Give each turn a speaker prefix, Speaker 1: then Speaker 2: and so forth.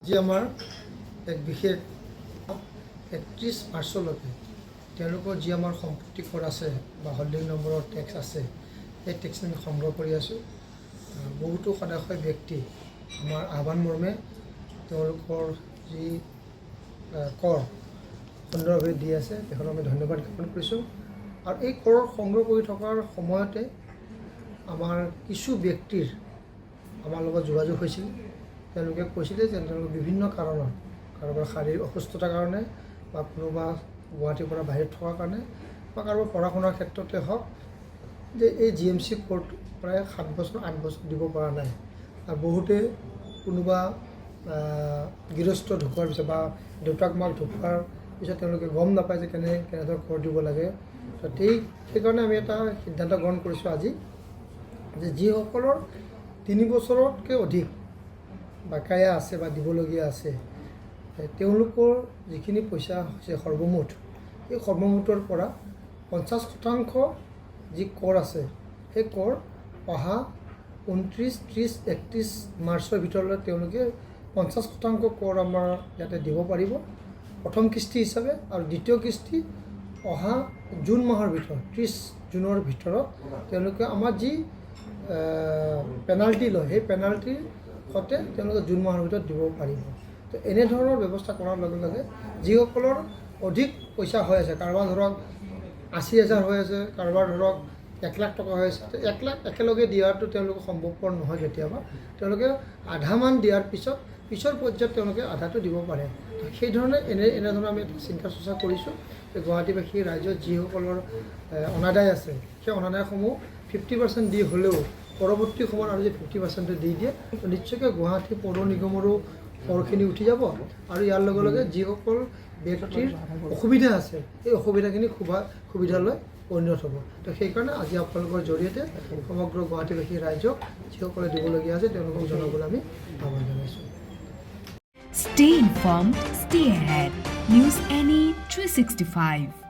Speaker 1: আজি আমাৰ এক বিশেষ 31 মাৰ্চলৈকে তেওঁলোকৰ যি আমাৰ সম্পত্তি কৰ আছে বা হোল্ডিং নম্বৰৰ টেক্স আছে সেই টেক্স আমি সংগ্ৰহ কৰি আছোঁ। বহুতো সদাশয় ব্যক্তি আমাৰ আহ্বান মৰ্মে তেওঁলোকৰ যি কৰ সুন্দৰভাৱে দি আছে তেখেতক আমি ধন্যবাদ জ্ঞাপন কৰিছোঁ। আৰু এই কৰ সংগ্ৰহ কৰি থকাৰ সময়তে আমাৰ কিছু ব্যক্তিৰ আমাৰ লগত যোগাযোগ হৈছিল। তেওঁলোকে কৈছিলে যে তেওঁলোকে বিভিন্ন কাৰণত কাৰোবাৰ শাৰীৰিক অসুস্থতাৰ কাৰণে বা কোনোবা গুৱাহাটীৰ পৰা বাহিৰত থকাৰ কাৰণে বা কাৰোবাৰ পঢ়া শুনাৰ ক্ষেত্ৰতে হওক যে এই GMC কোৰ্ট প্ৰায় 7 বছৰ 8 বছৰ দিব পৰা নাই। আৰু বহুতে কোনোবা গৃহস্থ ঢুকোৱাৰ পিছত বা দেউতাক মাক ঢুকোৱাৰ পিছত তেওঁলোকে গম নাপায় যে কেনেধৰণৰ কৰ দিব লাগে। সেইকাৰণে আমি এটা সিদ্ধান্ত গ্ৰহণ কৰিছোঁ আজি যে যিসকলৰ 3 বছৰতকৈ অধিক বাকায়া আছে বা দিবলগীয়া আছে তেওঁলোকৰ যিখিনি পইচা হৈছে সৰ্বমুঠ এই সৰ্বমুঠৰ পৰা 50% যি কৰ আছে সেই কৰ অহা 29, 30, 31 মাৰ্চৰ ভিতৰলৈ তেওঁলোকে 50% কৰ আমাৰ ইয়াতে দিব পাৰিব প্ৰথম কিস্তি হিচাপে। আৰু দ্বিতীয় কিস্তি অহা জুন মাহৰ ভিতৰত 30 জুনৰ ভিতৰত তেওঁলোকে আমাৰ যি পেনাল্টি লয় সেই পেনাল্টিৰ সৈতে তেওঁলোকে জুন মাহৰ ভিতৰত দিব পাৰিব। তো এনেধৰণৰ ব্যৱস্থা কৰাৰ লগে লগে যিসকলৰ অধিক পইচা হৈ আছে, কাৰোবাৰ ধৰক 80,000 হৈ আছে, কাৰোবাৰ ধৰক 1 লাখ টকা হৈ আছে, 1 লাখ একেলগে দিয়াটো তেওঁলোকৰ সম্ভৱপৰ নহয়। কেতিয়াবা তেওঁলোকে আধামান দিয়াৰ পিছৰ পৰ্যায়ত তেওঁলোকে আধাটো দিব পাৰে। সেইধৰণে এনেধৰণে আমি চিন্তা চৰ্চা কৰিছোঁ যে গুৱাহাটীবাসী ৰাইজৰ যিসকলৰ অনাদায় আছে সেই অনাদায়সমূহ 50% দি হ'লেও পৰৱৰ্তী সময়ত আৰু যে 50% দি দিয়ে তো নিশ্চয়কৈ গুৱাহাটী পৌৰ নিগমৰো কৰখিনি উঠি যাব। আৰু ইয়াৰ লগে লগে যিসকল ব্যক্তিৰ অসুবিধা আছে এই অসুবিধাখিনি সুবিধালৈ পৰিণত হ'ব। তো সেইকাৰণে আজি আপোনালোকৰ জৰিয়তে সমগ্ৰ গুৱাহাটীবাসী ৰাইজক যিসকলে দিবলগীয়া আছে তেওঁলোকক জনাবলৈ আমি আহ্বান জনাইছোঁ।
Speaker 2: Stay informed, stay ahead. News NE 365.